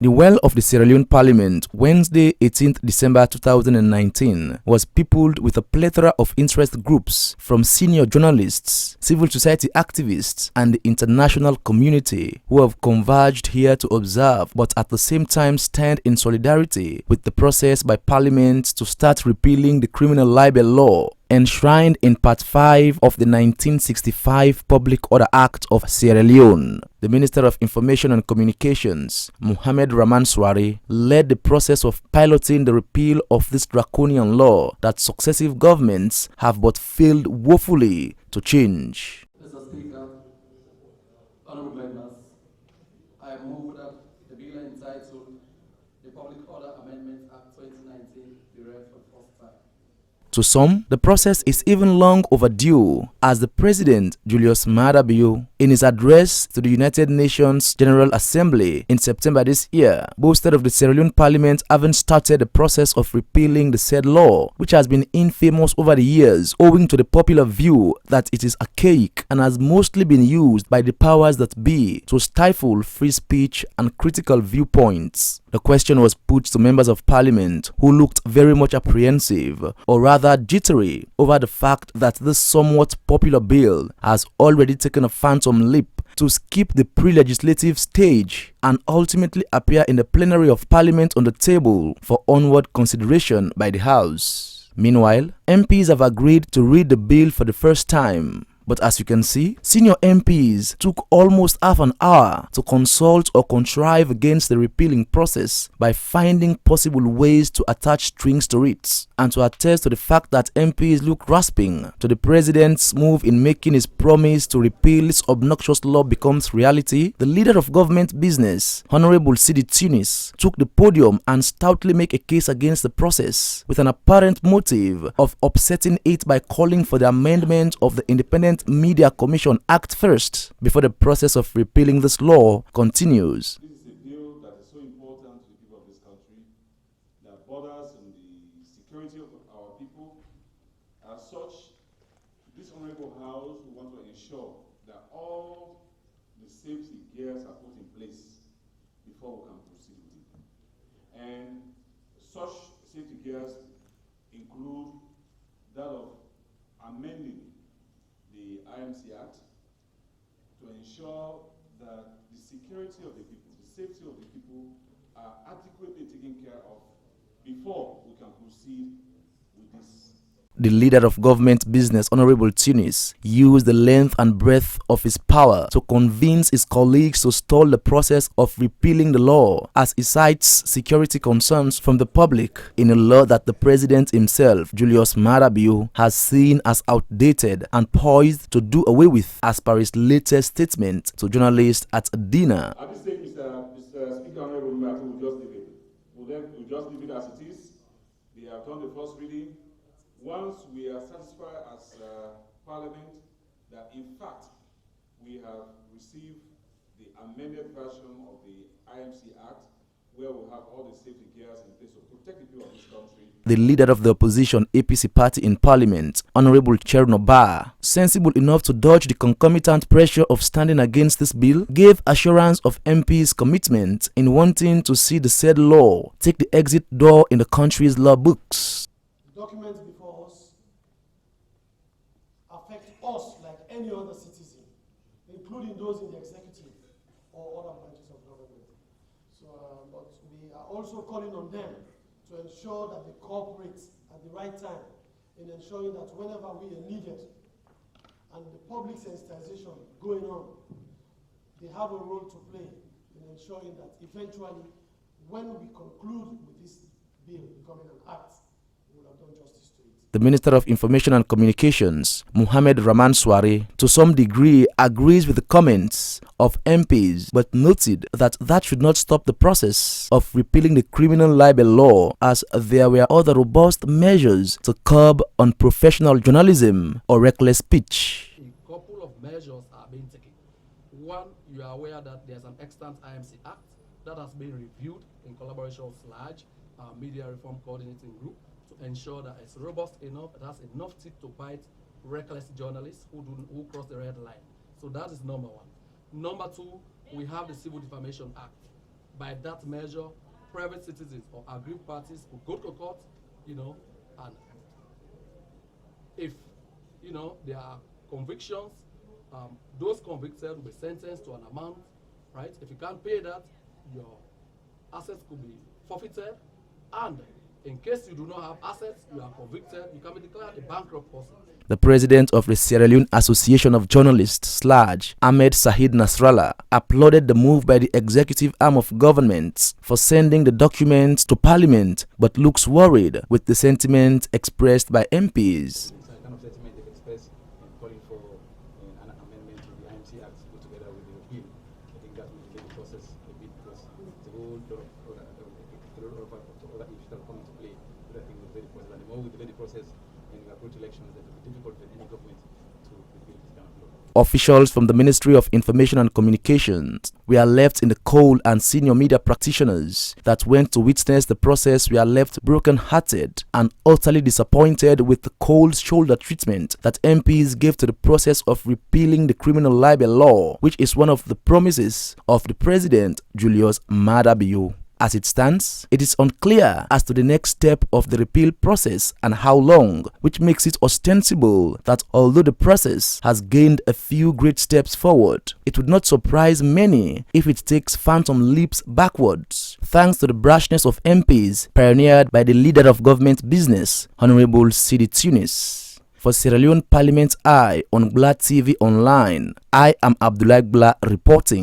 The well of the Sierra Leone Parliament, Wednesday, 18th December 2019, was peopled with a plethora of interest groups from senior journalists, civil society activists, and the international community who have converged here to observe but at the same time stand in solidarity with the process by Parliament to start repealing the criminal libel law enshrined in Part 5 of the 1965 Public Order Act of Sierra Leone. The Minister of Information and Communications, Mohamed Ramanswari, led the process of piloting the repeal of this draconian law that successive governments have but failed woefully to change. Mr. Speaker, honorable members, I move that the bill entitled the Public Order Amendment Act 2019 be read for the first time. To some, the process is even long overdue, as the President, Julius Maada Bio, in his address to the United Nations General Assembly in September this year, boasted of the Sierra Leone Parliament having started the process of repealing the said law, which has been infamous over the years owing to the popular view that it is archaic and has mostly been used by the powers that be to stifle free speech and critical viewpoints. The question was put to members of Parliament who looked very much apprehensive, or rather jittery, over the fact that this somewhat popular bill has already taken a phantom leap to skip the pre-legislative stage and ultimately appear in the plenary of Parliament on the table for onward consideration by the House. Meanwhile, MPs have agreed to read the bill for the first time. But as you can see, senior MPs took almost half an hour to consult or contrive against the repealing process by finding possible ways to attach strings to it, and to attest to the fact that MPs look grasping to the President's move in making his promise to repeal this obnoxious law becomes reality. The leader of government business, Honorable Sidi Tunis, took the podium and stoutly made a case against the process with an apparent motive of upsetting it by calling for the amendment of the Independent Media Commission Act first before the process of repealing this law continues. This is a bill that is so important to the people of this country, that borders on the security of our people. As such, this honorable House will want to ensure that all the safety gears are put in place before we can proceed with it. And such safety gears include that of amending the IMC Act to ensure that the security of the people, the safety of the people are adequately taken care of before we can proceed with this. The leader of government business, Honorable Tunis, used the length and breadth of his power to convince his colleagues to stall the process of repealing the law, as he cites security concerns from the public in a law that the President himself, Julius Maada Bio, has seen as outdated and poised to do away with, as per his latest statement to journalists at dinner. At this stage, Mr. Speaker, Honorable Member, we'll just leave it. We'll just leave it as it is. They have done the first reading. Once we are satisfied as Parliament that in fact we have received the amended version of the IMC Act, where we have all the safety gears in place to protect the people of this country. The leader of the opposition APC party in Parliament, Honorable Chernoba, sensible enough to dodge the concomitant pressure of standing against this bill, gave assurance of MP's commitment in wanting to see the said law take the exit door in the country's law books. Documents before us affect us like any other citizen, including those in the executive or other branches of government. So, but we are also calling on them to ensure that they cooperate at the right time in ensuring that whenever we are needed and the public sensitization going on, they have a role to play in ensuring that eventually, when we conclude with this bill becoming an act, we will have done justice to it. The Minister of Information and Communications, Mohamed Ramanswari, to some degree agrees with the comments of MPs, but noted that that should not stop the process of repealing the criminal libel law, as there were other robust measures to curb unprofessional journalism or reckless speech. A couple of measures are being taken. One, you are aware that there's an extant IMC Act that has been reviewed in collaboration with SLAG, our Media Reform Coordinating Group, to ensure that it's robust enough, it has enough teeth to bite reckless journalists who cross the red line. So that is number one. Number two, we have the Civil Defamation Act. by that measure, private citizens or aggrieved parties will go to court, you know, and if, you know, there are convictions, those convicted will be sentenced to an amount, right? If you can't pay that, your assets could be forfeited, and in case you do not have assets, you are convicted, you can be declared a bankrupt person. The president of the Sierra Leone Association of Journalists, SLAJ, Ahmed Sahid Nasrallah, applauded the move by the executive arm of government for sending the documents to parliament, but looks worried with the sentiment expressed by MPs. It's a kind of sentiment they've expressed in calling for an amendment to the IMC Act to go together with the repeal. I think that will delay the process a bit because it's a whole lot of other issues that will come into play. But I think we'll delay the process. And the more we delay the process, when we approach elections, then it will be difficult for any government to repeal this kind of law. Officials from the Ministry of Information and Communications were left in the cold, and senior media practitioners that went to witness the process were left broken-hearted and utterly disappointed with the cold shoulder treatment that MPs gave to the process of repealing the criminal libel law, which is one of the promises of the President Julius Maada Bio. As it stands, it is unclear as to the next step of the repeal process and how long, which makes it ostensible that although the process has gained a few great steps forward, it would not surprise many if it takes phantom leaps backwards, thanks to the brashness of MPs pioneered by the leader of government business, Honorable Sidi Tunis. For Sierra Leone Parliament Eye on Gla TV Online, I am Abdullah Gla reporting.